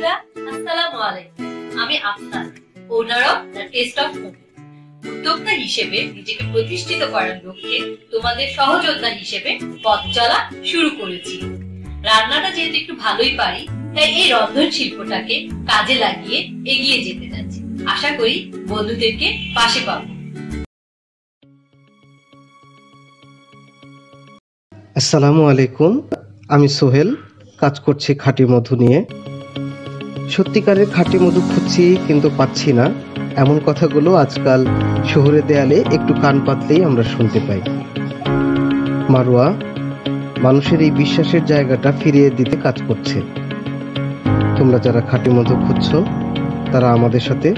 বন্ধুরা, আসসালামু আলাইকুম। আমি Afsan, owner of the taste of cooking. উদ্যোক্তা হিসেবে নিজেকে প্রতিষ্ঠিত করার লক্ষ্যে তোমাদের সহযোদ্ধা হিসেবে পথ চলা শুরু করেছি। রান্নাটা যেহেতু একটু ভালোই পারি, তাই এই রন্ধন শিল্পটাকে কাজে লাগিয়ে এগিয়ে যেতে যাচ্ছি। আশা করি বন্ধুদেরকে পাশে পাবো। আসসালামু আলাইকুম, আমি সোহেল, কাজ করছি খাঁটি মধু নিয়ে। সত্যিকারের খাঁটি মধু খুঁজছি কিন্তু পাচ্ছি না, এমন কথাগুলো আজকাল শহরের দেয়ালে একটু কান পাতলেই আমরা শুনতে পাই। মারুয়া মানুষের এই বিশ্বাসের জায়গাটা ফিরিয়ে দিতে কাজ করছে। তোমরা যারা খাঁটি মধু খুঁজছো তারা আমাদের সাথে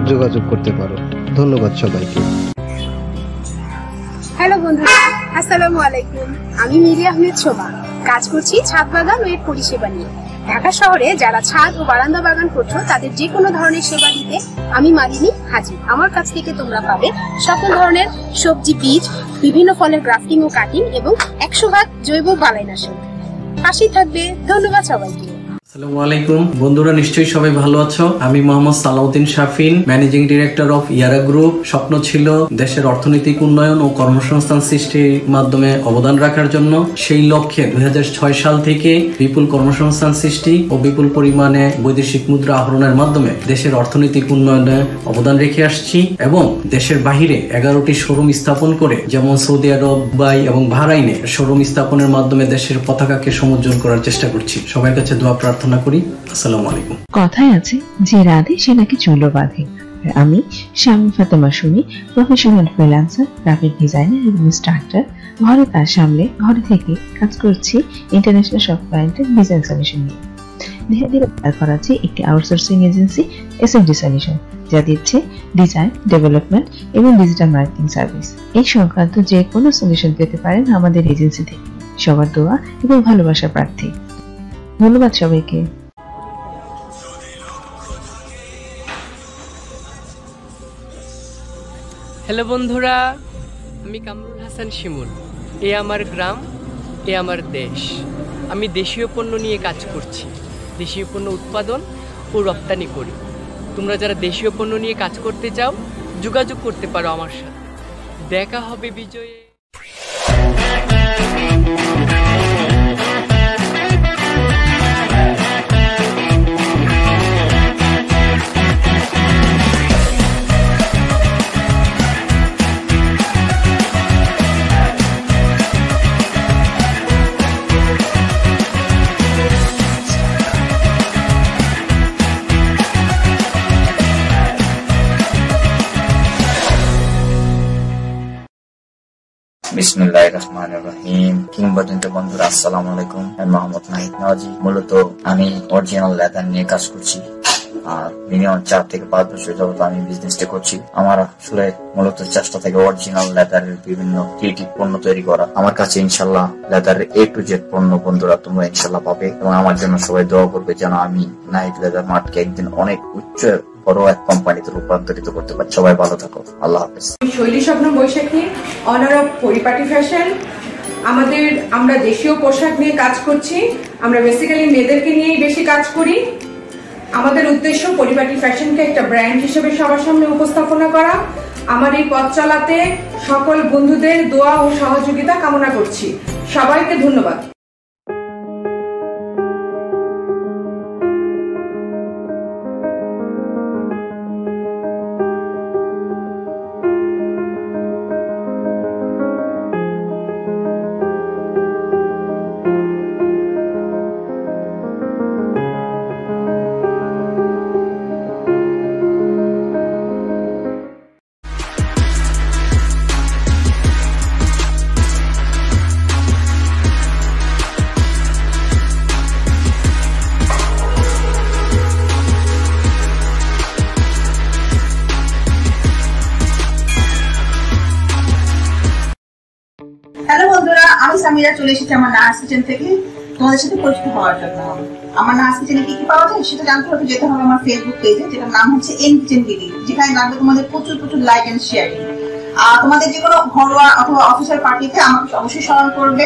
যোগাযোগ করতে পারো। ধন্যবাদ সবাইকে। হ্যালো বন্ধুরা, আসসালামু আলাইকুম। আমি মিরি আহমেদ শোভা, কাজ করছি ছাদ বাগান ও এর পরিষেবা নিয়ে। ঢাকা শহরে যারা ছাদ ও বারান্দা বাগান করছো তাদের যে কোনো ধরনের সেবা দিতে আমি মালিনী হাজির। আমার কাছ থেকে তোমরা পাবে সকল ধরনের সবজি বীজ, বিভিন্ন ফলের গ্রাফটিং ও কাটিং এবং 100% জৈব বালাইনাশক। পাশেই থাকবে। ধন্যবাদ সবাইকে। আসসালামু আলাইকুম বন্ধুরা, নিশ্চয়ই সবাই ভালো আছো। আমি Mohammad Salauddin Shafin, managing director of Yara group. স্বপ্ন ছিল দেশের অর্থনৈতিক উন্নয়ন ও কর্মসংস্থান সৃষ্টির মাধ্যমে অবদান রাখার জন্য। সেই লক্ষ্যে 2006 সাল থেকে বিপুল কর্মসংস্থান সৃষ্টি ও বিপুল পরিমাণে বৈদেশিক মুদ্রা আহরণের মাধ্যমে দেশের অর্থনৈতিক উন্নয়নে অবদান রেখে আসছি এবং দেশের বাহিরে 11টি শোরুম স্থাপন করে, যেমন সৌদি আরব, দুবাই এবং বাহরাইনে শোরুম স্থাপনের মাধ্যমে দেশের পতাকাকে সমুজ্জ্বল করার চেষ্টা করছি। সবার কাছে দোয়া প্রার্থনা করি। আসসালামু আলাইকুম। কথায় আছে যে রাধে সে নাকি চুলো বাঁধে। আমি Shami Fatema Sumi, professional freelancer, graphic designer এবং স্টার্টার। ঘরে কাজ সামলে ঘরে থেকে কাজ করছি ইন্টারন্যাশনাল সব ক্লায়েন্টের ডিজাইন সলিউশন নিয়ে। ধীরে ধীরে বার করাচ্ছি একটি আউটসোর্সিং এজেন্সি এসএমডি সলিউশন, যা দিচ্ছে ডিজাইন, ডেভেলপমেন্ট এবং ডিজিটাল মার্কেটিং সার্ভিস। এই সংক্রান্ত যে কোনো সলিউশন পেতে পারেন আমাদের এজেন্সি থেকে। সবার দোয়া এবং ভালোবাসার প্রার্থী। ধন্যবাদ সবাইকে। হ্যালো বন্ধুরা, আমি কামরুল হাসান শিমুল। এ আমার গ্রাম, এ আমার দেশ। আমি দেশীয় পণ্য নিয়ে কাজ করছি। দেশীয় পণ্য উৎপাদন ও রপ্তানি করি। তোমরা যারা দেশীয় পণ্য নিয়ে কাজ করতে চাও, যোগাযোগ করতে পারো আমার সাথে। দেখা হবে বিজয়ে। বিসমিল্লাহির রহমানির রহিম। কিংবদন্তি বন্ধুরা, আসসালামু আলাইকুম। আমি মোহাম্মদ নাহিদ নওয়াজি। মূলত আমি অরিজিনাল লেদার নিয়ে কাজ করছি আর মিনিমাম 4 থেকে 5 বছর যাবত আমি বিজনেসটা করছি। আমার আসলে মূলত চেষ্টা থেকে অরিজিনাল লেদারের বিভিন্ন ক্রিয়েটিভ পণ্য তৈরি করা। আমার কাছে ইনশাল্লাহ লেদারের A to Z পণ্য বন্ধুরা তোমরা ইনশাল্লাহ পাবে এবং আমার জন্য সবাই দোয়া করবে যেন আমি নাহিদ লেদার মার্টকে একদিন অনেক উচ্চ বড় এক কোম্পানিতে রূপান্তরিত করতে পারি। সবাই ভালো থাকো, আল্লাহ হাফেজ। শৈলী স্বপ্ন বৈশাখী, অনার অফ পরিপাটি ফ্যাশন। আমরা দেশীয় পোশাক নিয়ে কাজ করছি। আমরা বেসিক্যালি মেয়েদেরকে নিয়েই বেশি কাজ করি। আমাদের উদ্দেশ্য পরিপাটি ফ্যাশনকে একটা ব্র্যান্ড হিসেবে সবার সামনে উপস্থাপনা করা। আমার এই পথ চলাতে সকল বন্ধুদের দোয়া ও সহযোগিতা কামনা করছি। সবাইকে ধন্যবাদ। হ্যালো বন্ধুরা, আমি সামিরা চলে এসেছি আমার নার্স কিচেন থেকে তোমাদের সাথে পরিচিত হওয়ার জন্য। আমার নার্স কিচেনে কি কি পাওয়া যায় সেটা জানতে হলে যেতে হবে আমার ফেসবুক পেজে, যেটার নাম হচ্ছে এন কিচেন বিডি, যেখানে লাগবে তোমাদের প্রচুর প্রচুর লাইক এন্ড শেয়ারিং। তোমাদের যে কোনো ঘরোয়া অথবা অফিসিয়াল পার্টিতে আমাকে অবশ্যই স্মরণ করবে।